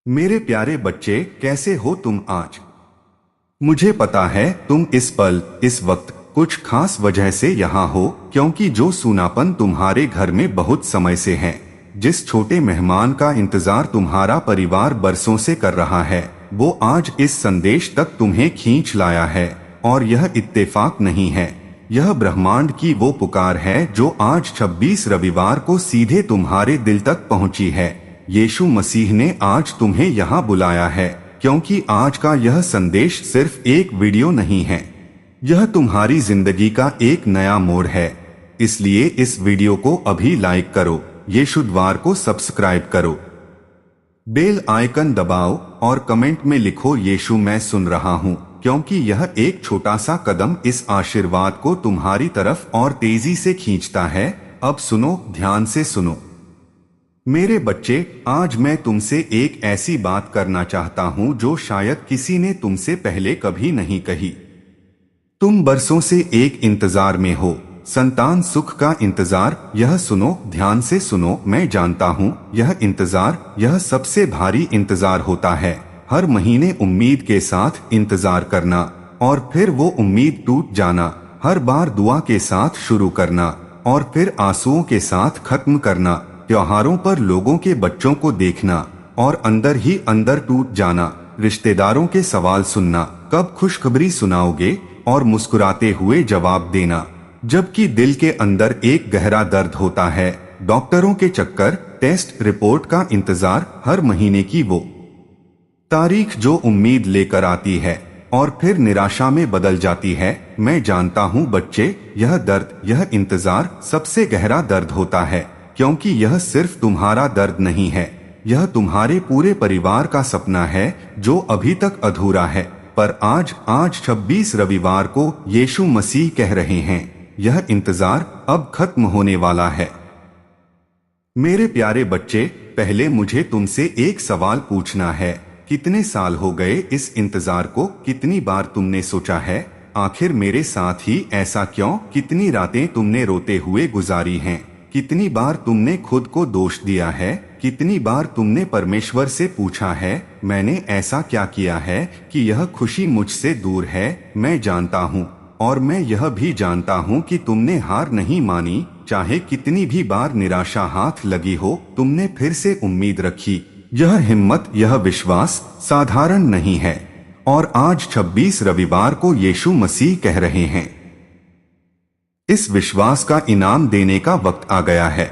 मेरे प्यारे बच्चे, कैसे हो तुम आज? मुझे पता है तुम इस पल, इस वक्त कुछ खास वजह से यहाँ हो, क्योंकि जो सूनापन तुम्हारे घर में बहुत समय से है, जिस छोटे मेहमान का इंतजार तुम्हारा परिवार बरसों से कर रहा है, वो आज इस संदेश तक तुम्हें खींच लाया है। और यह इत्तेफाक नहीं है, यह ब्रह्मांड की वो पुकार है जो आज 26 रविवार को सीधे तुम्हारे दिल तक पहुंची है। यीशु मसीह ने आज तुम्हें यहाँ बुलाया है, क्योंकि आज का यह संदेश सिर्फ एक वीडियो नहीं है, यह तुम्हारी जिंदगी का एक नया मोड़ है। इसलिए इस वीडियो को अभी लाइक करो, यीशु द्वार को सब्सक्राइब करो, बेल आइकन दबाओ और कमेंट में लिखो यीशु मैं सुन रहा हूँ, क्योंकि यह एक छोटा सा कदम इस आशीर्वाद को तुम्हारी तरफ और तेजी से खींचता है। अब सुनो, ध्यान से सुनो मेरे बच्चे, आज मैं तुमसे एक ऐसी बात करना चाहता हूं जो शायद किसी ने तुमसे पहले कभी नहीं कही। तुम बरसों से एक इंतजार में हो, संतान सुख का इंतजार। यह सुनो, ध्यान से सुनो, मैं जानता हूं यह इंतजार, यह सबसे भारी इंतजार होता है। हर महीने उम्मीद के साथ इंतजार करना और फिर वो उम्मीद टूट जाना, हर बार दुआ के साथ शुरू करना और फिर आंसुओं के साथ खत्म करना, त्योहारों पर लोगों के बच्चों को देखना और अंदर ही अंदर टूट जाना, रिश्तेदारों के सवाल सुनना, कब खुशखबरी सुनाओगे, और मुस्कुराते हुए जवाब देना, जबकि दिल के अंदर एक गहरा दर्द होता है। डॉक्टरों के चक्कर, टेस्ट रिपोर्ट का इंतजार, हर महीने की वो तारीख जो उम्मीद लेकर आती है और फिर निराशा में बदल जाती है। मैं जानता हूँ बच्चे, यह दर्द, यह इंतजार सबसे गहरा दर्द होता है, क्योंकि यह सिर्फ तुम्हारा दर्द नहीं है, यह तुम्हारे पूरे परिवार का सपना है जो अभी तक अधूरा है। पर आज 26 रविवार को यीशु मसीह कह रहे हैं, यह इंतजार अब खत्म होने वाला है। मेरे प्यारे बच्चे, पहले मुझे तुमसे एक सवाल पूछना है, कितने साल हो गए इस इंतजार को? कितनी बार तुमने सोचा है, आखिर मेरे साथ ही ऐसा क्यों? कितनी रातें तुमने रोते हुए गुजारी हैं? कितनी बार तुमने खुद को दोष दिया है? कितनी बार तुमने परमेश्वर से पूछा है, मैंने ऐसा क्या किया है कि यह खुशी मुझसे दूर है? मैं जानता हूँ, और मैं यह भी जानता हूँ कि तुमने हार नहीं मानी। चाहे कितनी भी बार निराशा हाथ लगी हो, तुमने फिर से उम्मीद रखी। यह हिम्मत, यह विश्वास साधारण नहीं है। और आज 26 रविवार को यीशु मसीह कह रहे हैं, इस विश्वास का इनाम देने का वक्त आ गया है।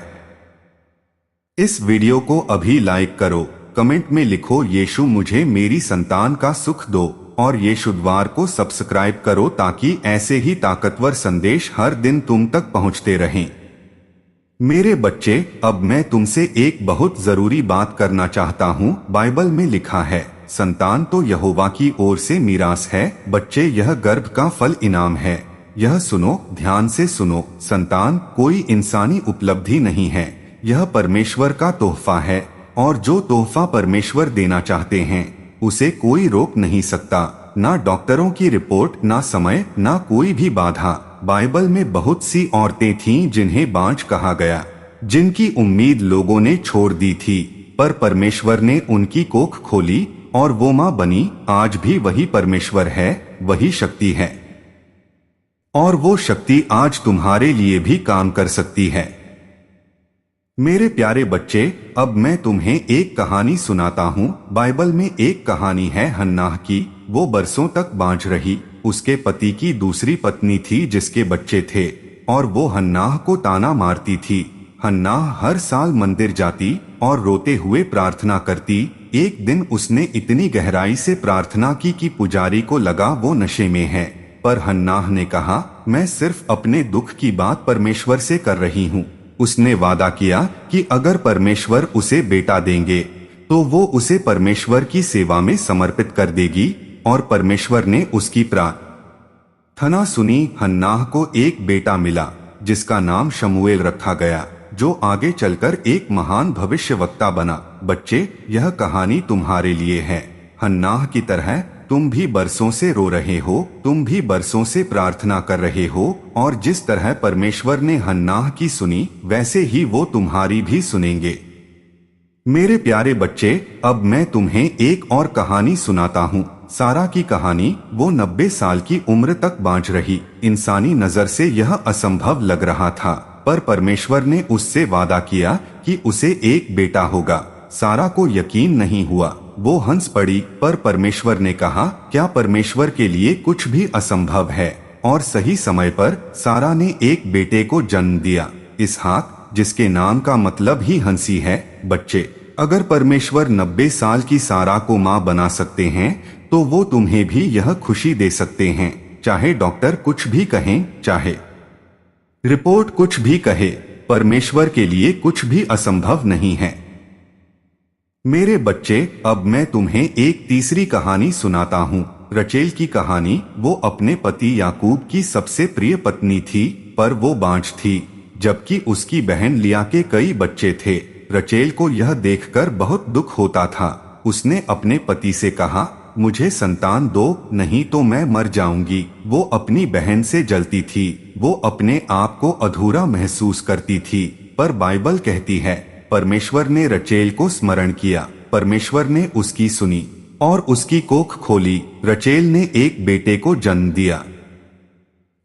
इस वीडियो को अभी लाइक करो, कमेंट में लिखो यीशु मुझे मेरी संतान का सुख दो, और यीशु द्वार को सब्सक्राइब करो ताकि ऐसे ही ताकतवर संदेश हर दिन तुम तक पहुंचते रहें। मेरे बच्चे, अब मैं तुमसे एक बहुत जरूरी बात करना चाहता हूं। बाइबल में लिखा है, संतान तो यहोवा की ओर से मीरास है, बच्चे यह गर्भ का फल इनाम है। यह सुनो, ध्यान से सुनो, संतान कोई इंसानी उपलब्धि नहीं है, यह परमेश्वर का तोहफा है, और जो तोहफा परमेश्वर देना चाहते हैं उसे कोई रोक नहीं सकता, ना डॉक्टरों की रिपोर्ट, ना समय, ना कोई भी बाधा। बाइबल में बहुत सी औरतें थीं जिन्हें बांझ कहा गया, जिनकी उम्मीद लोगों ने छोड़ दी थी, पर परमेश्वर ने उनकी कोख खोली और वो मां बनी। आज भी वही परमेश्वर है, वही शक्ति है, और वो शक्ति आज तुम्हारे लिए भी काम कर सकती है। मेरे प्यारे बच्चे, अब मैं तुम्हें एक कहानी सुनाता हूँ। बाइबल में एक कहानी है हन्नाह की। वो बरसों तक बांझ रही। उसके पति की दूसरी पत्नी थी जिसके बच्चे थे, और वो हन्नाह को ताना मारती थी। हन्नाह हर साल मंदिर जाती और रोते हुए प्रार्थना करती। एक दिन उसने इतनी गहराई से प्रार्थना की कि पुजारी को लगा वो नशे में है, पर हन्नाह ने कहा, मैं सिर्फ अपने दुख की बात परमेश्वर से कर रही हूँ। उसने वादा किया कि अगर परमेश्वर उसे बेटा देंगे तो वो उसे परमेश्वर की सेवा में समर्पित कर देगी, और परमेश्वर ने उसकी प्रार्थना सुनी। हन्नाह को एक बेटा मिला जिसका नाम शमूएल रखा गया, जो आगे चलकर एक महान भविष्यवक्ता बना। बच्चे, यह कहानी तुम्हारे लिए है। हन्नाह की तरह तुम भी बरसों से रो रहे हो, तुम भी बरसों से प्रार्थना कर रहे हो, और जिस तरह परमेश्वर ने हन्नाह की सुनी, वैसे ही वो तुम्हारी भी सुनेंगे। मेरे प्यारे बच्चे, अब मैं तुम्हें एक और कहानी सुनाता हूँ। सारा की कहानी। वो 90 साल की उम्र तक बाँच रही। इंसानी नजर से यह असंभव लग रहा था, पर परमेश्वर ने उससे वादा किया कि उसे एक बेटा होगा। सारा को यकीन नहीं हुआ। वो हंस पड़ी, पर परमेश्वर ने कहा, क्या परमेश्वर के लिए कुछ भी असंभव है? और सही समय पर सारा ने एक बेटे को जन्म दिया, इसहाक, जिसके नाम का मतलब ही हंसी है। बच्चे, अगर परमेश्वर 90 साल की सारा को माँ बना सकते हैं, तो वो तुम्हें भी यह खुशी दे सकते हैं। चाहे डॉक्टर कुछ भी कहें, चाहे रिपोर्ट कुछ भी कहे, परमेश्वर के लिए कुछ भी असंभव नहीं है। मेरे बच्चे, अब मैं तुम्हें एक तीसरी कहानी सुनाता हूँ। रचेल की कहानी। वो अपने पति याकूब की सबसे प्रिय पत्नी थी, पर वो बाँझ थी, जबकि उसकी बहन लिया के कई बच्चे थे। रचेल को यह देखकर बहुत दुख होता था। उसने अपने पति से कहा, मुझे संतान दो, नहीं तो मैं मर जाऊंगी। वो अपनी बहन से जलती थी। वो अपने आप को अधूरा महसूस करती थी, पर बाइबल कहती है, परमेश्वर ने रचेल को स्मरण किया। परमेश्वर ने उसकी सुनी और उसकी कोख खोली। रचेल ने एक बेटे को जन्म दिया,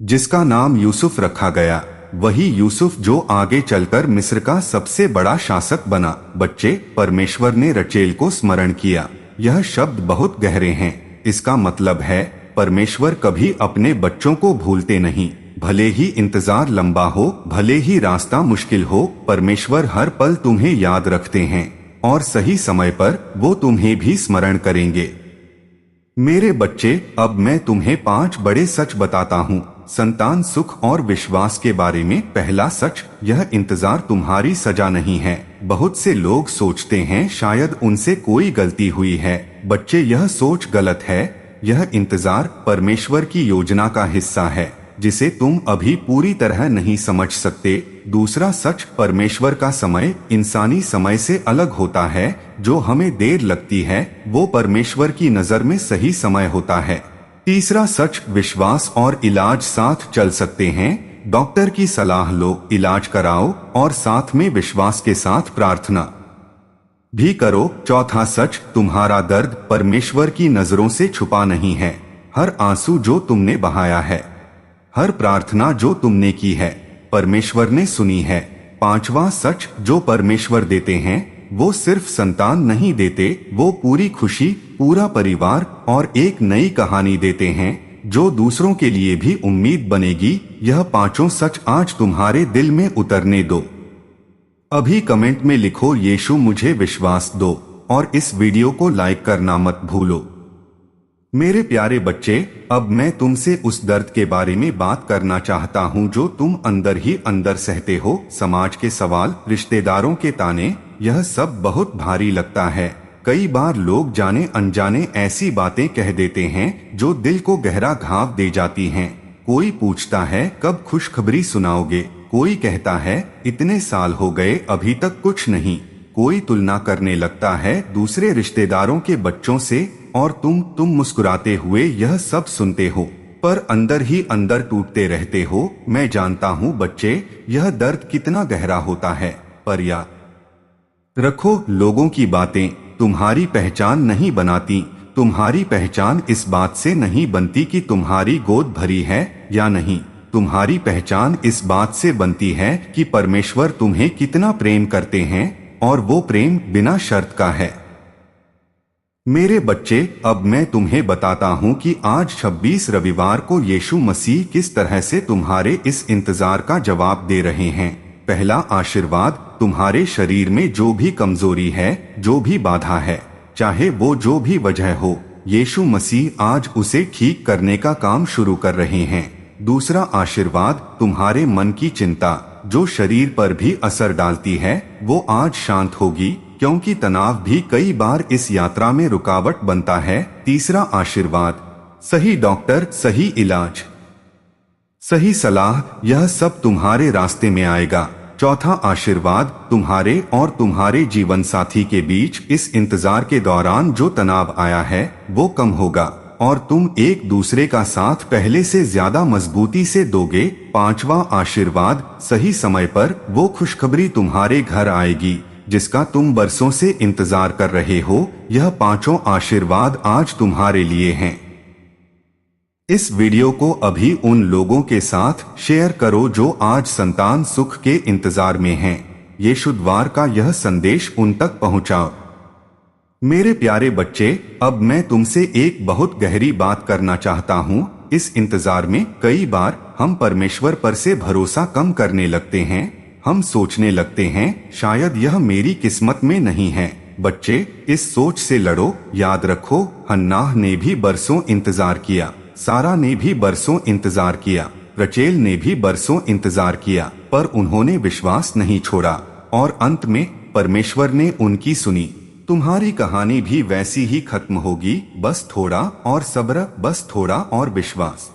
जिसका नाम यूसुफ रखा गया। वही यूसुफ जो आगे चलकर मिस्र का सबसे बड़ा शासक बना। बच्चे, परमेश्वर ने रचेल को स्मरण किया। यह शब्द बहुत गहरे हैं। इसका मतलब है, परमेश्वर कभी अपने बच्चों को भूलते नहीं। भले ही इंतजार लंबा हो, भले ही रास्ता मुश्किल हो, परमेश्वर हर पल तुम्हें याद रखते हैं और सही समय पर वो तुम्हें भी स्मरण करेंगे। मेरे बच्चे, अब मैं तुम्हें 5 बड़े सच बताता हूँ संतान सुख और विश्वास के बारे में। पहला सच, यह इंतजार तुम्हारी सजा नहीं है। बहुत से लोग सोचते हैं शायद उनसे कोई गलती हुई है। बच्चे, यह सोच गलत है। यह इंतजार परमेश्वर की योजना का हिस्सा है, जिसे तुम अभी पूरी तरह नहीं समझ सकते। दूसरा सच, परमेश्वर का समय इंसानी समय से अलग होता है। जो हमें देर लगती है, वो परमेश्वर की नजर में सही समय होता है। तीसरा सच, विश्वास और इलाज साथ चल सकते हैं। डॉक्टर की सलाह लो, इलाज कराओ और साथ में विश्वास के साथ प्रार्थना भी करो। चौथा सच, तुम्हारा दर्द परमेश्वर की नजरों से छुपा नहीं है। हर आंसू जो तुमने बहाया है, हर प्रार्थना जो तुमने की है, परमेश्वर ने सुनी है। पांचवा सच, जो परमेश्वर देते हैं वो सिर्फ संतान नहीं देते, वो पूरी खुशी, पूरा परिवार और एक नई कहानी देते हैं, जो दूसरों के लिए भी उम्मीद बनेगी। यह पांचों सच आज तुम्हारे दिल में उतरने दो। अभी कमेंट में लिखो, यीशु मुझे विश्वास दो, और इस वीडियो को लाइक करना मत भूलो। मेरे प्यारे बच्चे, अब मैं तुमसे उस दर्द के बारे में बात करना चाहता हूँ जो तुम अंदर ही अंदर सहते हो। समाज के सवाल, रिश्तेदारों के ताने, यह सब बहुत भारी लगता है। कई बार लोग जाने अनजाने ऐसी बातें कह देते हैं जो दिल को गहरा घाव दे जाती हैं। कोई पूछता है, कब खुशखबरी सुनाओगे? कोई कहता है, इतने साल हो गए अभी तक कुछ नहीं। कोई तुलना करने लगता है दूसरे रिश्तेदारों के बच्चों से, और तुम मुस्कुराते हुए यह सब सुनते हो, पर अंदर ही अंदर टूटते रहते हो। मैं जानता हूँ बच्चे, यह दर्द कितना गहरा होता है, पर याद रखो, लोगों की बातें तुम्हारी पहचान नहीं बनाती। तुम्हारी पहचान इस बात से नहीं बनती कि तुम्हारी गोद भरी है या नहीं। तुम्हारी पहचान इस बात से बनती है कि परमेश्वर तुम्हें कितना प्रेम करते हैं, और वो प्रेम बिना शर्त का है। मेरे बच्चे, अब मैं तुम्हें बताता हूँ कि आज 26 रविवार को यीशु मसीह किस तरह से तुम्हारे इस इंतजार का जवाब दे रहे हैं। पहला आशीर्वाद, तुम्हारे शरीर में जो भी कमजोरी है, जो भी बाधा है, चाहे वो जो भी वजह हो, यीशु मसीह आज उसे ठीक करने का काम शुरू कर रहे हैं। दूसरा आशीर्वाद, तुम्हारे मन की चिंता जो शरीर पर भी असर डालती है, वो आज शांत होगी, क्योंकि तनाव भी कई बार इस यात्रा में रुकावट बनता है। तीसरा आशीर्वाद, सही डॉक्टर, सही इलाज, सही सलाह, यह सब तुम्हारे रास्ते में आएगा। चौथा आशीर्वाद, तुम्हारे और तुम्हारे जीवन साथी के बीच इस इंतजार के दौरान जो तनाव आया है वो कम होगा, और तुम एक दूसरे का साथ पहले से ज्यादा मजबूती से दोगे। पांचवा आशीर्वाद, सही समय पर वो खुशखबरी तुम्हारे घर आएगी। जिसका तुम बरसों से इंतजार कर रहे हो, यह पांचों आशीर्वाद आज तुम्हारे लिए हैं। इस वीडियो को अभी उन लोगों के साथ शेयर करो जो आज संतान सुख के इंतजार में हैं। ये शुद्धवार का यह संदेश उन तक पहुंचाओ। मेरे प्यारे बच्चे, अब मैं तुमसे एक बहुत गहरी बात करना चाहता हूँ। इस इंतजार में कई बार हम परमेश्वर पर से भरोसा कम करने लगते हैं। हम सोचने लगते हैं शायद यह मेरी किस्मत में नहीं है। बच्चे, इस सोच से लड़ो। याद रखो, हन्नाह ने भी बरसों इंतजार किया, सारा ने भी बरसों इंतजार किया, रचेल ने भी बरसों इंतजार किया, पर उन्होंने विश्वास नहीं छोड़ा और अंत में परमेश्वर ने उनकी सुनी। तुम्हारी कहानी भी वैसी ही खत्म होगी। बस थोड़ा और सब्र, बस थोड़ा और विश्वास।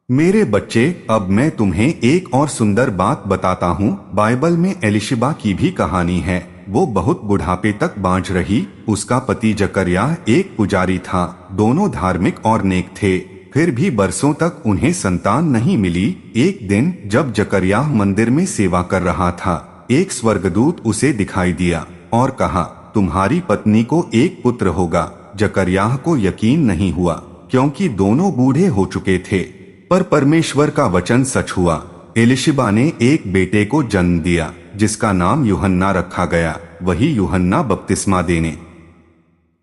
मेरे बच्चे, अब मैं तुम्हें एक और सुंदर बात बताता हूँ। बाइबल में एलिशिबा की भी कहानी है। वो बहुत बुढ़ापे तक बांझ रही। उसका पति जकर्याह एक पुजारी था। दोनों धार्मिक और नेक थे, फिर भी बरसों तक उन्हें संतान नहीं मिली। एक दिन जब जकर्याह मंदिर में सेवा कर रहा था, एक स्वर्गदूत उसे दिखाई दिया और कहा, तुम्हारी पत्नी को एक पुत्र होगा। जकर्याह को यकीन नहीं हुआ, क्योंकि दोनों बूढ़े हो चुके थे, पर परमेश्वर का वचन सच हुआ। एलिशिबा ने एक बेटे को जन्म दिया, जिसका नाम यूहन्ना रखा गया। वही यूहन्ना बपतिस्मा देने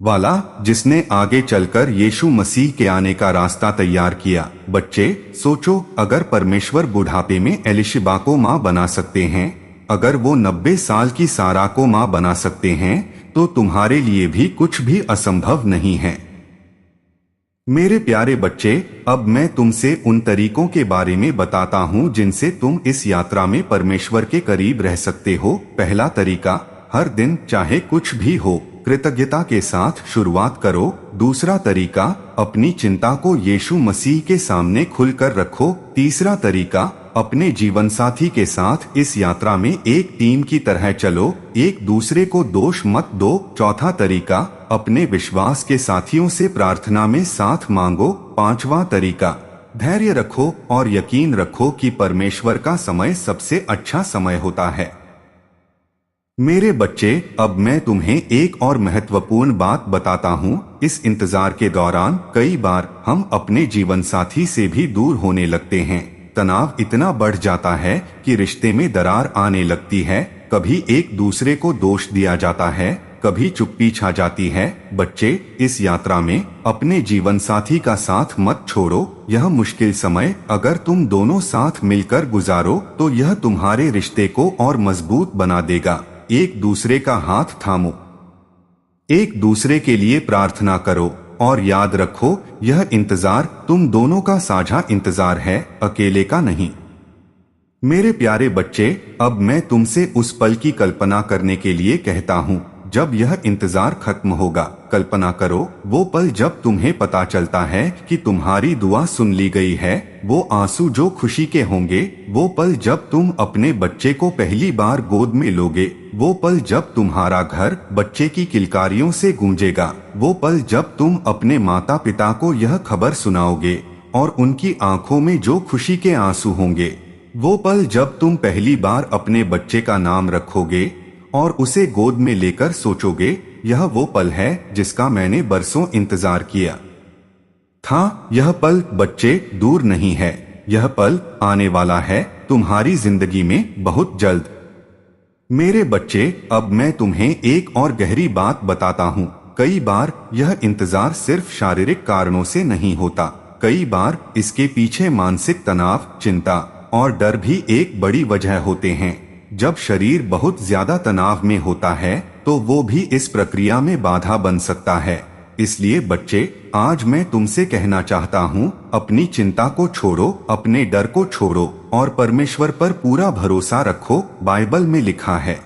वाला, जिसने आगे चलकर यीशु मसीह के आने का रास्ता तैयार किया। बच्चे, सोचो, अगर परमेश्वर बुढ़ापे में एलिशिबा को माँ बना सकते हैं, अगर वो 90 साल की सारा को माँ बना सकते हैं, तो तुम्हारे लिए भी कुछ भी असंभव नहीं है। मेरे प्यारे बच्चे, अब मैं तुमसे उन तरीकों के बारे में बताता हूँ जिनसे तुम इस यात्रा में परमेश्वर के करीब रह सकते हो। पहला तरीका, हर दिन चाहे कुछ भी हो, कृतज्ञता के साथ शुरुआत करो। दूसरा तरीका, अपनी चिंता को यीशु मसीह के सामने खुलकर रखो। तीसरा तरीका, अपने जीवन साथी के साथ इस यात्रा में एक टीम की तरह चलो, एक दूसरे को दोष मत दो। चौथा तरीका, अपने विश्वास के साथियों से प्रार्थना में साथ मांगो। पांचवा तरीका, धैर्य रखो और यकीन रखो कि परमेश्वर का समय सबसे अच्छा समय होता है। मेरे बच्चे, अब मैं तुम्हें एक और महत्वपूर्ण बात बताता हूँ। इस इंतजार के दौरान कई बार हम अपने जीवन साथी से भी दूर होने लगते हैं। तनाव इतना बढ़ जाता है कि रिश्ते में दरार आने लगती है। कभी एक दूसरे को दोष दिया जाता है, कभी चुप्पी छा जाती है। बच्चे, इस यात्रा में अपने जीवन साथी का साथ मत छोड़ो। यह मुश्किल समय अगर तुम दोनों साथ मिलकर गुजारो, तो यह तुम्हारे रिश्ते को और मजबूत बना देगा। एक दूसरे का हाथ थामो, एक दूसरे के लिए प्रार्थना करो और याद रखो, यह इंतजार तुम दोनों का साझा इंतजार है, अकेले का नहीं। मेरे प्यारे बच्चे, अब मैं तुमसे उस पल की कल्पना करने के लिए कहता हूँ जब यह इंतजार खत्म होगा। कल्पना करो वो पल जब तुम्हें पता चलता है कि तुम्हारी दुआ सुन ली गई है। वो आंसू जो खुशी के होंगे, वो पल जब तुम अपने बच्चे को पहली बार गोद में लोगे, वो पल जब तुम्हारा घर बच्चे की किलकारियों से गूंजेगा, वो पल जब तुम अपने माता पिता को यह खबर सुनाओगे और उनकी आंखों में जो खुशी के आंसू होंगे, वो पल जब तुम पहली बार अपने बच्चे का नाम रखोगे और उसे गोद में लेकर सोचोगे, यह वो पल है जिसका मैंने बरसों इंतजार किया था। यह पल बच्चे दूर नहीं है, यह पल आने वाला है तुम्हारी जिंदगी में बहुत जल्द। मेरे बच्चे, अब मैं तुम्हें एक और गहरी बात बताता हूँ। कई बार यह इंतजार सिर्फ शारीरिक कारणों से नहीं होता। कई बार इसके पीछे मानसिक तनाव, चिंता और डर भी एक बड़ी वजह होते हैं। जब शरीर बहुत ज्यादा तनाव में होता है, तो वो भी इस प्रक्रिया में बाधा बन सकता है। इसलिए बच्चे, आज मैं तुमसे कहना चाहता हूँ, अपनी चिंता को छोड़ो, अपने डर को छोड़ो और परमेश्वर पर पूरा भरोसा रखो। बाइबल में लिखा है,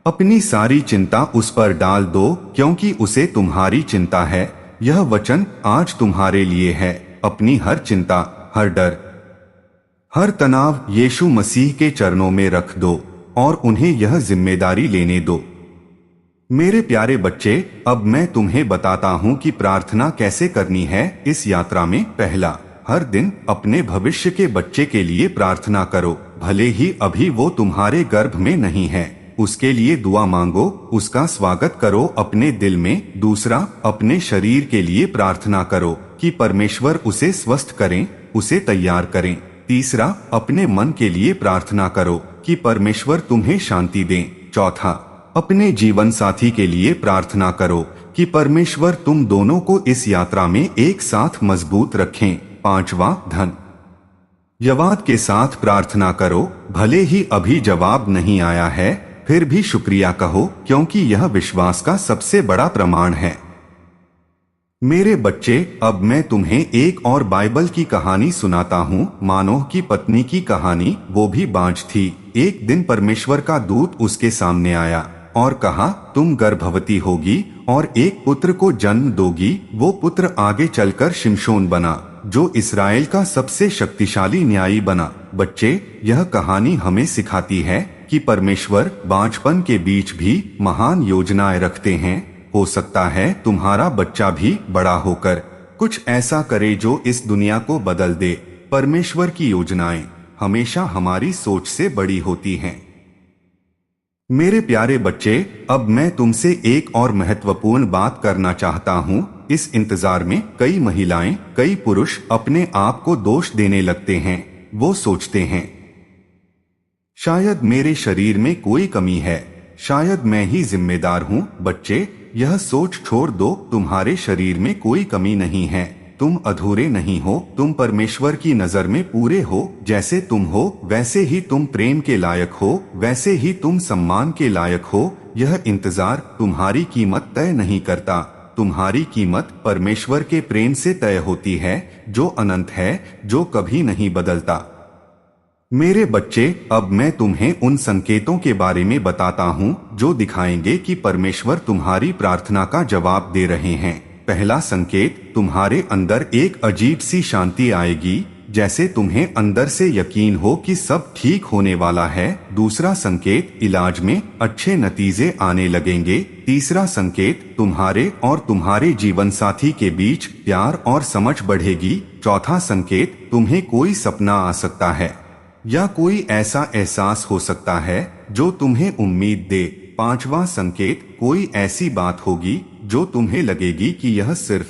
अपनी सारी चिंता उस पर डाल दो, क्योंकि उसे तुम्हारी चिंता है। यह वचन आज तुम्हारे लिए है। अपनी हर चिंता, हर डर, हर तनाव यीशु मसीह के चरणों में रख दो और उन्हें यह जिम्मेदारी लेने दो। मेरे प्यारे बच्चे, अब मैं तुम्हें बताता हूँ कि प्रार्थना कैसे करनी है इस यात्रा में। पहला, हर दिन अपने भविष्य के बच्चे के लिए प्रार्थना करो, भले ही अभी वो तुम्हारे गर्भ में नहीं है। उसके लिए दुआ मांगो, उसका स्वागत करो अपने दिल में। दूसरा, अपने शरीर के लिए प्रार्थना करो कि परमेश्वर उसे स्वस्थ करें, उसे तैयार करें। तीसरा, अपने मन के लिए प्रार्थना करो कि परमेश्वर तुम्हें शांति दें। चौथा, अपने जीवन साथी के लिए प्रार्थना करो कि परमेश्वर तुम दोनों को इस यात्रा में एक साथ मजबूत रखें। पांचवा, धन्यवाद के साथ प्रार्थना करो। भले ही अभी जवाब नहीं आया है, फिर भी शुक्रिया कहो, क्योंकि यह विश्वास का सबसे बड़ा प्रमाण है। मेरे बच्चे, अब मैं तुम्हें एक और बाइबल की कहानी सुनाता हूँ। मानोह की पत्नी की कहानी। वो भी बांझ थी। एक दिन परमेश्वर का दूत उसके सामने आया और कहा, तुम गर्भवती होगी और एक पुत्र को जन्म दोगी। वो पुत्र आगे चलकर शिमशोन बना, जो इस्राएल का सबसे शक्तिशाली न्यायी बना। बच्चे, यह कहानी हमें सिखाती है कि परमेश्वर बांझपन के बीच भी महान योजनाएं रखते हैं। हो सकता है तुम्हारा बच्चा भी बड़ा होकर कुछ ऐसा करे जो इस दुनिया को बदल दे। परमेश्वर की योजनाएं हमेशा हमारी सोच से बड़ी होती हैं। मेरे प्यारे बच्चे, अब मैं तुमसे एक और महत्वपूर्ण बात करना चाहता हूँ। इस इंतजार में कई महिलाएं, कई पुरुष अपने आप को दोष देने लगते हैं। वो सोचते हैं, शायद मेरे शरीर में कोई कमी है, शायद मैं ही जिम्मेदार हूँ। बच्चे, यह सोच छोड़ दो। तुम्हारे शरीर में कोई कमी नहीं है, तुम अधूरे नहीं हो। तुम परमेश्वर की नजर में पूरे हो। जैसे तुम हो वैसे ही तुम प्रेम के लायक हो, वैसे ही तुम सम्मान के लायक हो। यह इंतजार तुम्हारी कीमत तय नहीं करता। तुम्हारी कीमत परमेश्वर के प्रेम से तय होती है, जो अनंत है, जो कभी नहीं बदलता। मेरे बच्चे, अब मैं तुम्हें उन संकेतों के बारे में बताता हूँ जो दिखाएंगे कि परमेश्वर तुम्हारी प्रार्थना का जवाब दे रहे हैं। पहला संकेत, तुम्हारे अंदर एक अजीब सी शांति आएगी, जैसे तुम्हें अंदर से यकीन हो कि सब ठीक होने वाला है। दूसरा संकेत, इलाज में अच्छे नतीजे आने लगेंगे। तीसरा संकेत, तुम्हारे और तुम्हारे जीवन साथी के बीच प्यार और समझ बढ़ेगी। चौथा संकेत, तुम्हें कोई सपना आ सकता है या कोई ऐसा एहसास हो सकता है जो तुम्हें उम्मीद दे। पांचवा संकेत, कोई ऐसी बात होगी जो तुम्हें लगेगी कि यह सिर्फ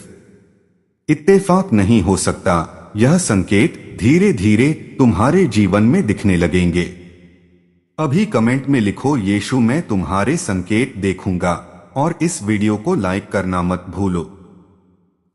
इत्तेफाक नहीं हो सकता। यह संकेत धीरे धीरे तुम्हारे जीवन में दिखने लगेंगे। अभी कमेंट में लिखो, यीशु मैं तुम्हारे संकेत देखूंगा, और इस वीडियो को लाइक करना मत भूलो।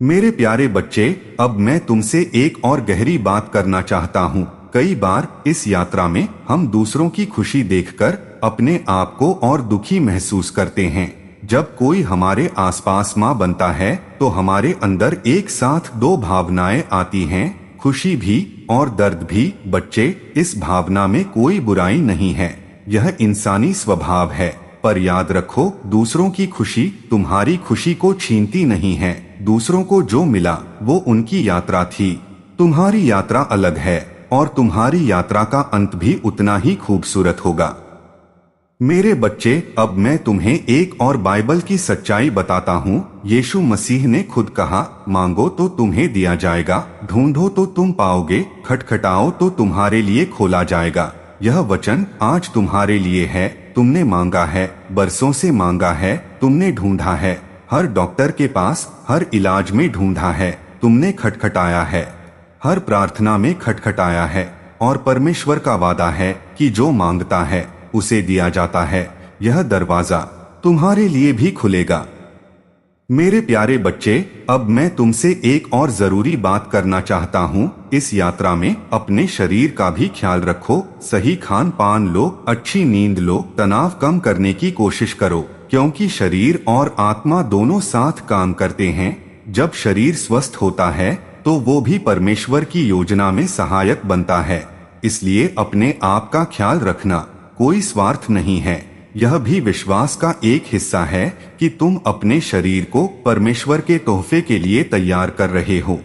मेरे प्यारे बच्चे, अब मैं तुमसे एक और गहरी बात करना चाहता हूँ। कई बार इस यात्रा में हम दूसरों की खुशी देखकर अपने आप को और दुखी महसूस करते हैं। जब कोई हमारे आसपास मां बनता है तो हमारे अंदर एक साथ दो भावनाएं आती हैं, खुशी भी और दर्द भी। बच्चे, इस भावना में कोई बुराई नहीं है, यह इंसानी स्वभाव है। पर याद रखो, दूसरों की खुशी तुम्हारी खुशी को छीनती नहीं है। दूसरों को जो मिला वो उनकी यात्रा थी, तुम्हारी यात्रा अलग है, और तुम्हारी यात्रा का अंत भी उतना ही खूबसूरत होगा। मेरे बच्चे, अब मैं तुम्हें एक और बाइबल की सच्चाई बताता हूँ। यीशु मसीह ने खुद कहा, मांगो तो तुम्हें दिया जाएगा, ढूंढो तो तुम पाओगे, खटखटाओ तो तुम्हारे लिए खोला जाएगा। यह वचन आज तुम्हारे लिए है। तुमने मांगा है, बरसों से मांगा है, तुमने ढूंढा है, हर डॉक्टर के पास, हर इलाज में ढूंढा है, तुमने खटखटाया है, हर प्रार्थना में खटखटाया है, और परमेश्वर का वादा है कि जो मांगता है उसे दिया जाता है। यह दरवाजा तुम्हारे लिए भी खुलेगा। मेरे प्यारे बच्चे, अब मैं तुमसे एक और जरूरी बात करना चाहता हूँ। इस यात्रा में अपने शरीर का भी ख्याल रखो। सही खान पान लो, अच्छी नींद लो, तनाव कम करने की कोशिश करो, क्योंकि शरीर और आत्मा दोनों साथ काम करते हैं। जब शरीर स्वस्थ होता है तो वो भी परमेश्वर की योजना में सहायक बनता है। इसलिए अपने आप का ख्याल रखना कोई स्वार्थ नहीं है, यह भी विश्वास का एक हिस्सा है कि तुम अपने शरीर को परमेश्वर के तोहफे के लिए तैयार कर रहे हो।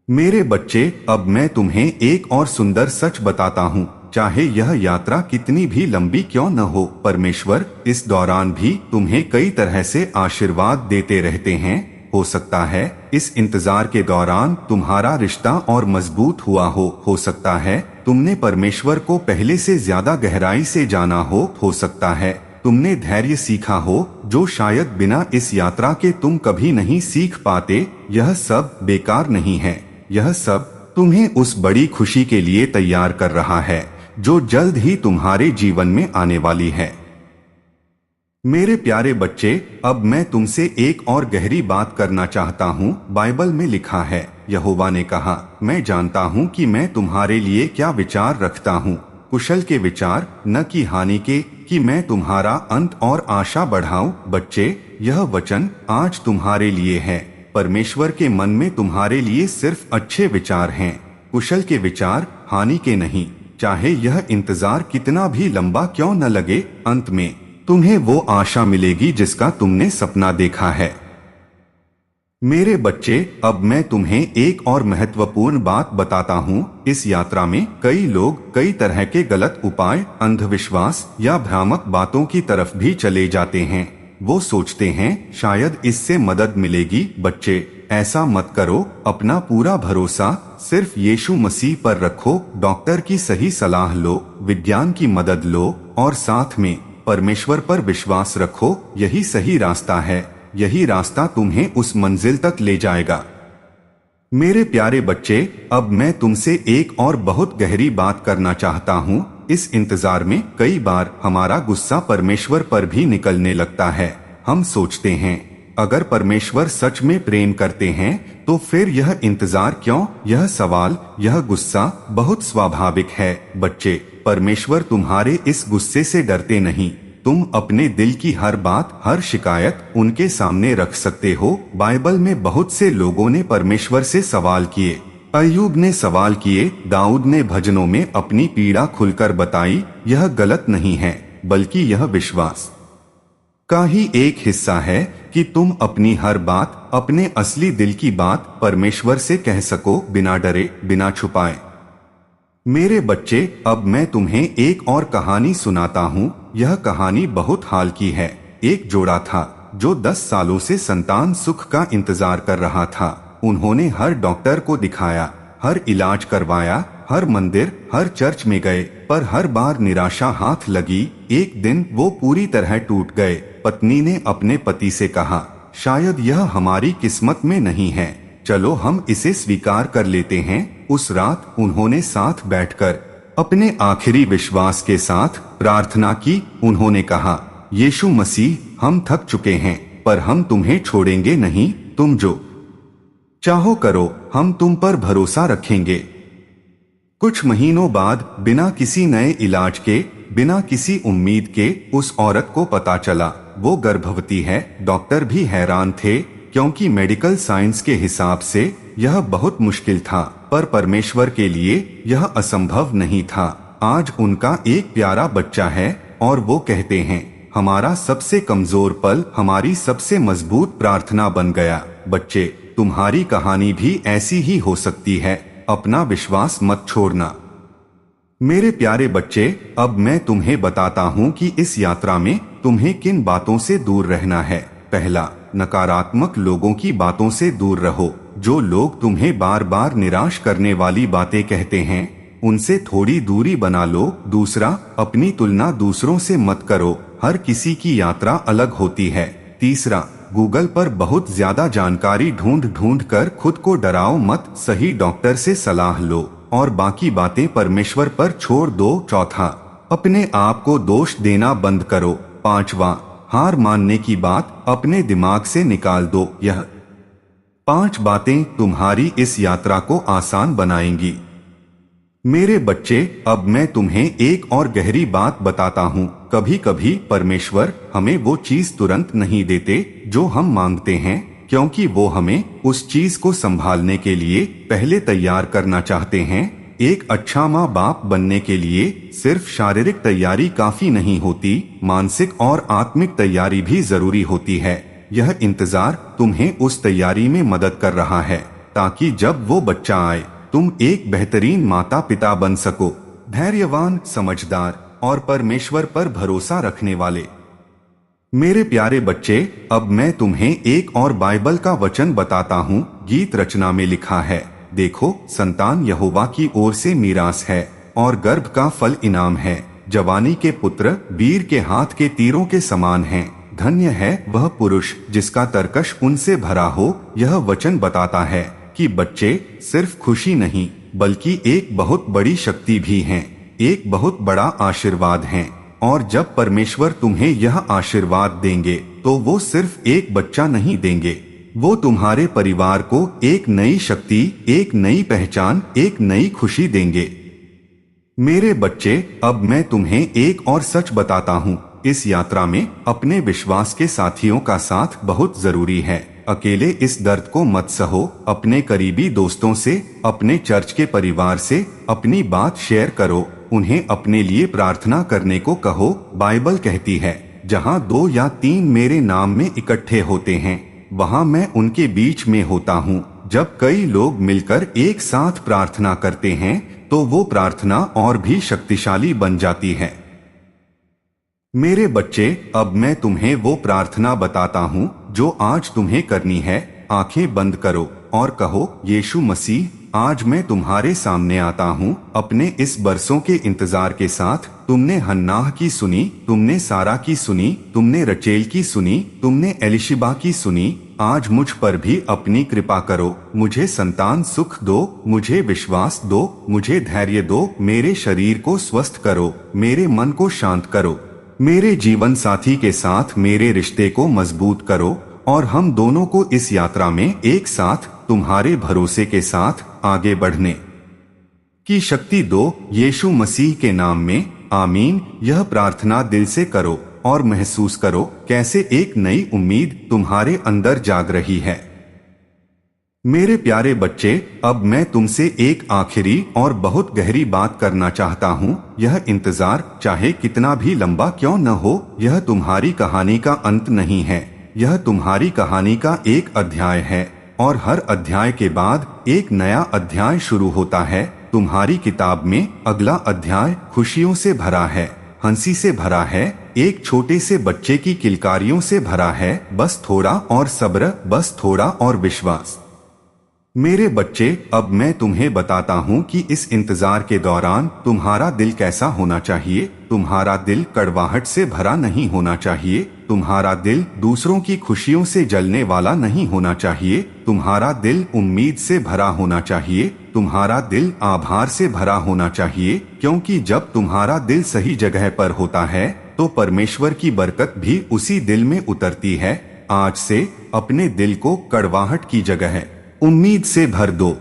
मेरे बच्चे, अब मैं तुम्हें एक और सुंदर सच बताता हूँ। चाहे यह यात्रा कितनी भी लंबी क्यों न हो, परमेश्वर इस दौरान भी तुम्हें कई तरह से आशीर्वाद देते रहते हैं। हो सकता है इस इंतजार के दौरान तुम्हारा रिश्ता और मजबूत हुआ हो सकता है तुमने परमेश्वर को पहले से ज्यादा गहराई से जाना हो सकता है तुमने धैर्य सीखा हो जो शायद बिना इस यात्रा के तुम कभी नहीं सीख पाते। यह सब बेकार नहीं है, यह सब तुम्हें उस बड़ी खुशी के लिए तैयार कर रहा है जो जल्द ही तुम्हारे जीवन में आने वाली है। मेरे प्यारे बच्चे, अब मैं तुमसे एक और गहरी बात करना चाहता हूँ। बाइबल में लिखा है, यहोवा ने कहा, मैं जानता हूँ कि मैं तुम्हारे लिए क्या विचार रखता हूँ, कुशल के विचार, न कि हानि के, कि मैं तुम्हारा अंत और आशा बढ़ाऊं। बच्चे, यह वचन आज तुम्हारे लिए है। परमेश्वर के मन में तुम्हारे लिए सिर्फ अच्छे विचार हैं, कुशल के विचार, हानि के नहीं। चाहे यह इंतजार कितना भी लंबा क्यों न लगे, अंत में तुम्हें वो आशा मिलेगी जिसका तुमने सपना देखा है। मेरे बच्चे, अब मैं तुम्हें एक और महत्वपूर्ण बात बताता हूँ। इस यात्रा में कई लोग कई तरह के गलत उपाय, अंधविश्वास या भ्रामक बातों की तरफ भी चले जाते हैं। वो सोचते हैं शायद इससे मदद मिलेगी। बच्चे, ऐसा मत करो। अपना पूरा भरोसा सिर्फ यीशु मसीह पर रखो। डॉक्टर की सही सलाह लो, विज्ञान की मदद लो और साथ में परमेश्वर पर विश्वास रखो। यही सही रास्ता है, यही रास्ता तुम्हें उस मंजिल तक ले जाएगा। मेरे प्यारे बच्चे, अब मैं तुमसे एक और बहुत गहरी बात करना चाहता हूँ। इस इंतजार में कई बार हमारा गुस्सा परमेश्वर पर भी निकलने लगता है। हम सोचते हैं अगर परमेश्वर सच में प्रेम करते हैं तो फिर यह इंतजार क्यों? यह सवाल, यह गुस्सा बहुत स्वाभाविक है। बच्चे, परमेश्वर तुम्हारे इस गुस्से से डरते नहीं। तुम अपने दिल की हर बात, हर शिकायत उनके सामने रख सकते हो। बाइबल में बहुत से लोगों ने परमेश्वर से सवाल किए। अय्यूब ने सवाल किए, दाऊद ने भजनों में अपनी पीड़ा खुलकर बताई। यह गलत नहीं है, बल्कि यह विश्वास का ही एक हिस्सा है कि तुम अपनी हर बात, अपने असली दिल की बात परमेश्वर से कह सको, बिना डरे, बिना छुपाए। मेरे बच्चे, अब मैं तुम्हें एक और कहानी सुनाता हूँ। यह कहानी बहुत हाल की है। एक जोड़ा था जो 10 सालों से संतान सुख का इंतजार कर रहा था। उन्होंने हर डॉक्टर को दिखाया, हर इलाज करवाया, हर मंदिर, हर चर्च में गए, पर हर बार निराशा हाथ लगी। एक दिन वो पूरी तरह टूट गए। पत्नी ने अपने पति से कहा, शायद यह हमारी किस्मत में नहीं है, चलो हम इसे स्वीकार कर लेते हैं। उस रात उन्होंने साथ बैठकर अपने आखिरी विश्वास के साथ प्रार्थना की। उन्होंने कहा, यीशु मसीह, हम थक चुके हैं, पर हम तुम्हें छोड़ेंगे नहीं। तुम जो चाहो करो, हम तुम पर भरोसा रखेंगे। कुछ महीनों बाद, बिना किसी नए इलाज के, बिना किसी उम्मीद के, उस औरत को पता चला वो गर्भवती है। डॉक्टर भी हैरान थे क्योंकि मेडिकल साइंस के हिसाब से यह बहुत मुश्किल था, पर परमेश्वर के लिए यह असंभव नहीं था। आज उनका एक प्यारा बच्चा है और वो कहते हैं, हमारा सबसे कमजोर पल हमारी सबसे मजबूत प्रार्थना बन गया। बच्चे, तुम्हारी कहानी भी ऐसी ही हो सकती है। अपना विश्वास मत छोड़ना। मेरे प्यारे बच्चे, अब मैं तुम्हें बताता हूँ कि इस यात्रा में तुम्हें किन बातों से दूर रहना है। पहला, नकारात्मक लोगों की बातों से दूर रहो। जो लोग तुम्हें बार बार निराश करने वाली बातें कहते हैं, उनसे थोड़ी दूरी बना लो। दूसरा, अपनी तुलना दूसरों से मत करो। हर किसी की यात्रा अलग होती है। तीसरा, गूगल पर बहुत ज्यादा जानकारी ढूंढ कर खुद को डराओ मत। सही डॉक्टर से सलाह लो और बाकी बातें परमेश्वर पर छोड़ दो। चौथा, अपने आप को दोष देना बंद करो। पांचवा, हार मानने की बात अपने दिमाग से निकाल दो। यह 5 बातें तुम्हारी इस यात्रा को आसान बनाएंगी। मेरे बच्चे, अब मैं तुम्हें एक और गहरी बात बताता हूँ। कभी कभी परमेश्वर हमें वो चीज तुरंत नहीं देते जो हम मांगते हैं, क्योंकि वो हमें उस चीज को संभालने के लिए पहले तैयार करना चाहते हैं। एक अच्छा माँ बाप बनने के लिए सिर्फ शारीरिक तैयारी काफी नहीं होती, मानसिक और आत्मिक तैयारी भी जरूरी होती है। यह इंतजार तुम्हें उस तैयारी में मदद कर रहा है, ताकि जब वो बच्चा आए तुम एक बेहतरीन माता पिता बन सको, धैर्यवान, समझदार और परमेश्वर पर भरोसा रखने वाले। मेरे प्यारे बच्चे, अब मैं तुम्हें एक और बाइबल का वचन बताता हूँ। गीत रचना में लिखा है, देखो संतान यहोवा की ओर से मीरास है और गर्भ का फल इनाम है। जवानी के पुत्र वीर के हाथ के तीरों के समान हैं। धन्य है वह पुरुष जिसका तरकश उनसे भरा हो। यह वचन बताता है कि बच्चे सिर्फ खुशी नहीं बल्कि एक बहुत बड़ी शक्ति भी हैं, एक बहुत बड़ा आशीर्वाद हैं। और जब परमेश्वर तुम्हें यह आशीर्वाद देंगे तो वो सिर्फ एक बच्चा नहीं देंगे, वो तुम्हारे परिवार को एक नई शक्ति, एक नई पहचान, एक नई खुशी देंगे। मेरे बच्चे, अब मैं तुम्हें एक और सच बताता हूँ। इस यात्रा में अपने विश्वास के साथियों का साथ बहुत जरूरी है। अकेले इस दर्द को मत सहो। अपने करीबी दोस्तों से, अपने चर्च के परिवार से अपनी बात शेयर करो। उन्हें अपने लिए प्रार्थना करने को कहो। बाइबल कहती है, जहाँ 2 या 3 मेरे नाम में इकट्ठे होते हैं, वहाँ मैं उनके बीच में होता हूँ। जब कई लोग मिलकर एक साथ प्रार्थना करते हैं तो वो प्रार्थना और भी शक्तिशाली बन जाती है। मेरे बच्चे, अब मैं तुम्हें वो प्रार्थना बताता हूँ जो आज तुम्हें करनी है। आंखें बंद करो और कहो, यीशु मसीह, आज मैं तुम्हारे सामने आता हूँ अपने इस बरसों के इंतजार के साथ। तुमने हन्नाह की सुनी, तुमने सारा की सुनी, तुमने रचेल की सुनी, तुमने एलिशिबा की सुनी। आज मुझ पर भी अपनी कृपा करो। मुझे संतान सुख दो, मुझे विश्वास दो, मुझे धैर्य दो। मेरे शरीर को स्वस्थ करो, मेरे मन को शांत करो, मेरे जीवन साथी के साथ मेरे रिश्ते को मजबूत करो और हम दोनों को इस यात्रा में एक साथ तुम्हारे भरोसे के साथ आगे बढ़ने की शक्ति दो। यीशु मसीह के नाम में, आमीन। यह प्रार्थना दिल से करो और महसूस करो कैसे एक नई उम्मीद तुम्हारे अंदर जाग रही है। मेरे प्यारे बच्चे, अब मैं तुमसे एक आखिरी और बहुत गहरी बात करना चाहता हूँ। यह इंतजार चाहे कितना भी लंबा क्यों न हो, यह तुम्हारी कहानी का अंत नहीं है। यह तुम्हारी कहानी का एक अध्याय है और हर अध्याय के बाद एक नया अध्याय शुरू होता है। तुम्हारी किताब में अगला अध्याय खुशियों से भरा है, हंसी से भरा है, एक छोटे से बच्चे की किलकारियों से भरा है। बस थोड़ा और सब्र, बस थोड़ा और विश्वास। मेरे बच्चे, अब मैं तुम्हें बताता हूँ कि इस इंतजार के दौरान तुम्हारा दिल कैसा होना चाहिए। तुम्हारा दिल कड़वाहट से भरा नहीं होना चाहिए। तुम्हारा दिल दूसरों की खुशियों से जलने वाला नहीं होना चाहिए। तुम्हारा दिल उम्मीद से भरा होना चाहिए। तुम्हारा दिल आभार से भरा होना चाहिए, क्योंकि जब तुम्हारा दिल सही जगह पर होता है तो परमेश्वर की बरकत भी उसी दिल में उतरती है। आज से अपने दिल को कड़वाहट की जगह उम्मीद से भर दो।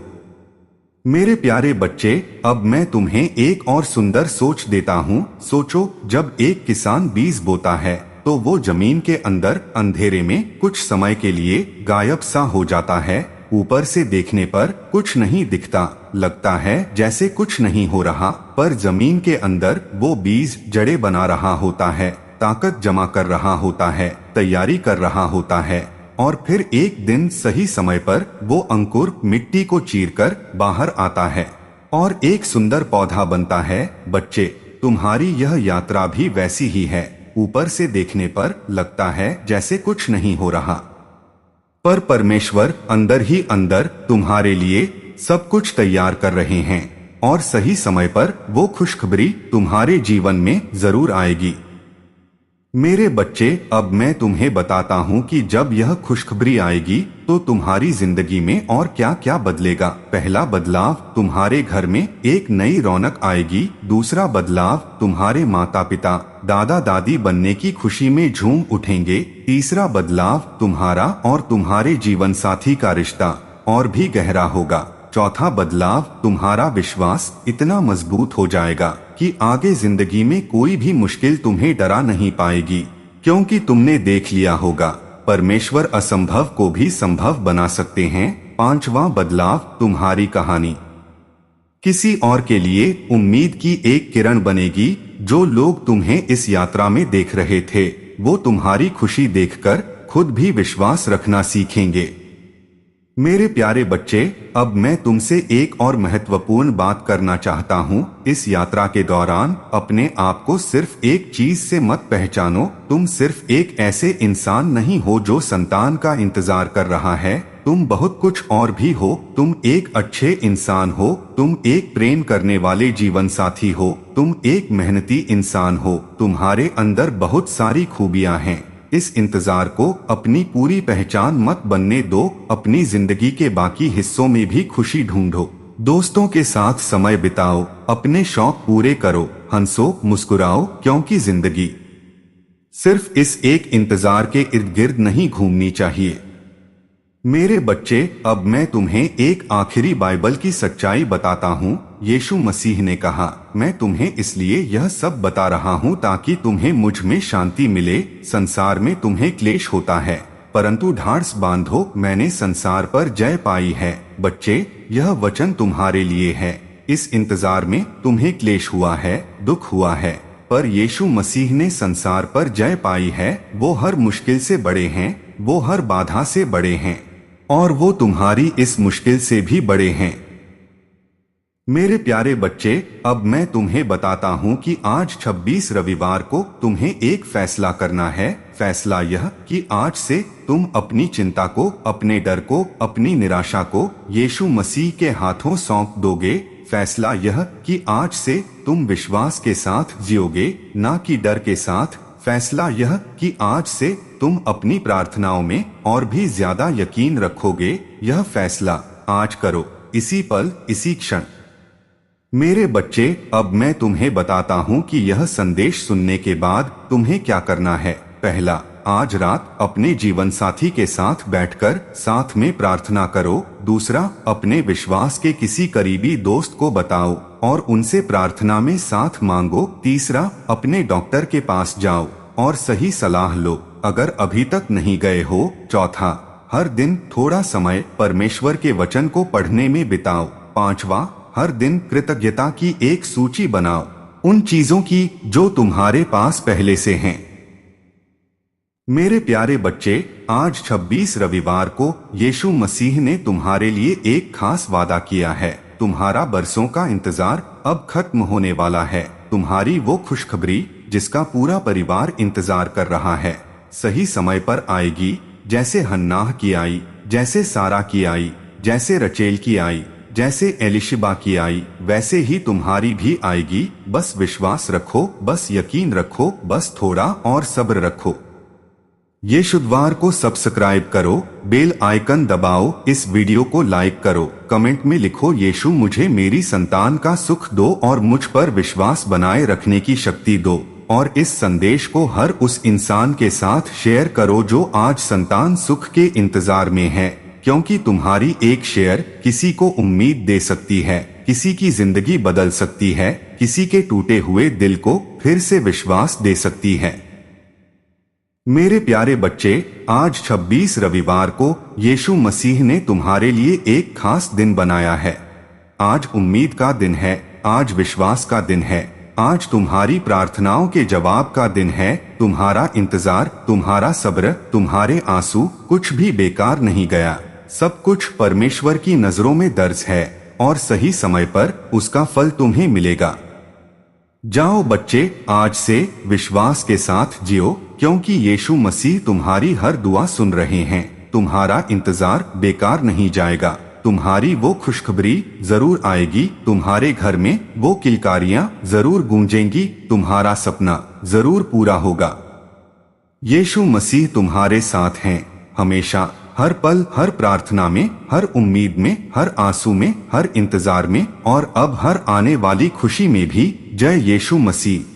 मेरे प्यारे बच्चे, अब मैं तुम्हें एक और सुंदर सोच देता हूँ। सोचो, जब एक किसान बीज बोता है तो वो जमीन के अंदर अंधेरे में कुछ समय के लिए गायब सा हो जाता है। ऊपर से देखने पर कुछ नहीं दिखता, लगता है जैसे कुछ नहीं हो रहा, पर जमीन के अंदर वो बीज जड़ें बना रहा होता है, ताकत जमा कर रहा होता है, तैयारी कर रहा होता है। और फिर एक दिन सही समय पर वो अंकुर मिट्टी को चीरकर बाहर आता है और एक सुंदर पौधा बनता है। बच्चे, तुम्हारी यह यात्रा भी वैसी ही है। ऊपर से देखने पर लगता है जैसे कुछ नहीं हो रहा, पर परमेश्वर अंदर ही अंदर तुम्हारे लिए सब कुछ तैयार कर रहे हैं और सही समय पर वो खुशखबरी तुम्हारे जीवन में जरूर आएगी। मेरे बच्चे, अब मैं तुम्हें बताता हूँ कि जब यह खुशखबरी आएगी तो तुम्हारी जिंदगी में और क्या क्या बदलेगा। पहला बदलाव, तुम्हारे घर में एक नई रौनक आएगी। दूसरा बदलाव, तुम्हारे माता पिता दादा दादी बनने की खुशी में झूम उठेंगे। तीसरा बदलाव, तुम्हारा और तुम्हारे जीवन साथी का रिश्ता और भी गहरा होगा। चौथा बदलाव, तुम्हारा विश्वास इतना मजबूत हो जाएगा कि आगे जिंदगी में कोई भी मुश्किल तुम्हें डरा नहीं पाएगी, क्योंकि तुमने देख लिया होगा परमेश्वर असंभव को भी संभव बना सकते हैं। पांचवा बदलाव, तुम्हारी कहानी किसी और के लिए उम्मीद की एक किरण बनेगी। जो लोग तुम्हें इस यात्रा में देख रहे थे, वो तुम्हारी खुशी देखकर खुद भी विश्वास रखना सीखेंगे। मेरे प्यारे बच्चे, अब मैं तुमसे एक और महत्वपूर्ण बात करना चाहता हूँ। इस यात्रा के दौरान अपने आप को सिर्फ एक चीज से मत पहचानो। तुम सिर्फ एक ऐसे इंसान नहीं हो जो संतान का इंतजार कर रहा है। तुम बहुत कुछ और भी हो। तुम एक अच्छे इंसान हो, तुम एक प्रेम करने वाले जीवन साथी हो, तुम एक मेहनती इंसान हो, तुम्हारे अंदर बहुत सारी खूबियां हैं। इस इंतजार को अपनी पूरी पहचान मत बनने दो। अपनी जिंदगी के बाकी हिस्सों में भी खुशी ढूंढो। दोस्तों के साथ समय बिताओ, अपने शौक पूरे करो, हंसो, मुस्कुराओ, क्योंकि जिंदगी सिर्फ इस एक इंतजार के इर्द गिर्द नहीं घूमनी चाहिए। मेरे बच्चे, अब मैं तुम्हें एक आखिरी बाइबल की सच्चाई बताता हूँ। यीशु मसीह ने कहा, मैं तुम्हें इसलिए यह सब बता रहा हूँ ताकि तुम्हें मुझ में शांति मिले। संसार में तुम्हें क्लेश होता है, परंतु ढाढ़स बांधो, मैंने संसार पर जय पाई है। बच्चे, यह वचन तुम्हारे लिए है। इस इंतजार में तुम्हें क्लेश हुआ है, दुख हुआ है, पर यीशु मसीह ने संसार पर जय पाई है। वो हर मुश्किल से बड़े हैं, वो हर बाधा से बड़े हैं, और वो तुम्हारी इस मुश्किल से भी बड़े हैं। मेरे प्यारे बच्चे, अब मैं तुम्हें बताता हूँ कि आज 26 रविवार को तुम्हें एक फैसला करना है। फैसला यह कि आज से तुम अपनी चिंता को, अपने डर को, अपनी निराशा को यीशु मसीह के हाथों सौंप दोगे। फैसला यह कि आज से तुम विश्वास के साथ जियोगे, ना कि डर के साथ। फैसला यह कि आज से तुम अपनी प्रार्थनाओं में और भी ज्यादा यकीन रखोगे। यह फैसला आज करो, इसी पल, इसी क्षण। मेरे बच्चे, अब मैं तुम्हें बताता हूँ कि यह संदेश सुनने के बाद तुम्हें क्या करना है। पहला, आज रात अपने जीवन साथी के साथ बैठकर साथ में प्रार्थना करो। दूसरा, अपने विश्वास के किसी करीबी दोस्त को बताओ और उनसे प्रार्थना में साथ मांगो। तीसरा, अपने डॉक्टर के पास जाओ और सही सलाह लो, अगर अभी तक नहीं गए हो। चौथा, हर दिन थोड़ा समय परमेश्वर के वचन को पढ़ने में बिताओ। पांचवा, हर दिन कृतज्ञता की एक सूची बनाओ, उन चीजों की जो तुम्हारे पास पहले से हैं। मेरे प्यारे बच्चे, आज 26 रविवार को यीशु मसीह ने तुम्हारे लिए एक खास वादा किया है। तुम्हारा बरसों का इंतजार अब खत्म होने वाला है। तुम्हारी वो खुशखबरी जिसका पूरा परिवार इंतजार कर रहा है, सही समय पर आएगी। जैसे हन्नाह की आई, जैसे सारा की आई, जैसे रचेल की आई, जैसे एलिशिबा की आई, वैसे ही तुम्हारी भी आएगी। बस विश्वास रखो, बस यकीन रखो, बस थोड़ा और सब्र रखो। यीशु द्वार को सब्सक्राइब करो, बेल आइकन दबाओ, इस वीडियो को लाइक करो, कमेंट में लिखो, यीशु मुझे मेरी संतान का सुख दो और मुझ पर विश्वास बनाए रखने की शक्ति दो। और इस संदेश को हर उस इंसान के साथ शेयर करो जो आज संतान सुख के इंतजार में है, क्योंकि तुम्हारी एक शेयर किसी को उम्मीद दे सकती है, किसी की जिंदगी बदल सकती है, किसी के टूटे हुए दिल को फिर से विश्वास दे सकती है। मेरे प्यारे बच्चे, आज 26 रविवार को यीशु मसीह ने तुम्हारे लिए एक खास दिन बनाया है। आज उम्मीद का दिन है, आज विश्वास का दिन है, आज तुम्हारी प्रार्थनाओं के जवाब का दिन है। तुम्हारा इंतजार, तुम्हारा सब्र, तुम्हारे आंसू, कुछ भी बेकार नहीं गया। सब कुछ परमेश्वर की नजरों में दर्ज है और सही समय पर उसका फल तुम्हें मिलेगा। जाओ बच्चे, आज से विश्वास के साथ जियो, क्योंकि यीशु मसीह तुम्हारी हर दुआ सुन रहे हैं। तुम्हारा इंतजार बेकार नहीं जाएगा। तुम्हारी वो खुशखबरी जरूर आएगी। तुम्हारे घर में वो किलकारियां जरूर गूंजेंगी। तुम्हारा सपना जरूर पूरा होगा। यीशु मसीह तुम्हारे साथ हैं हमेशा, हर पल, हर प्रार्थना में, हर उम्मीद में, हर आंसू में, हर इंतजार में, और अब हर आने वाली खुशी में भी। जय यीशु मसीह।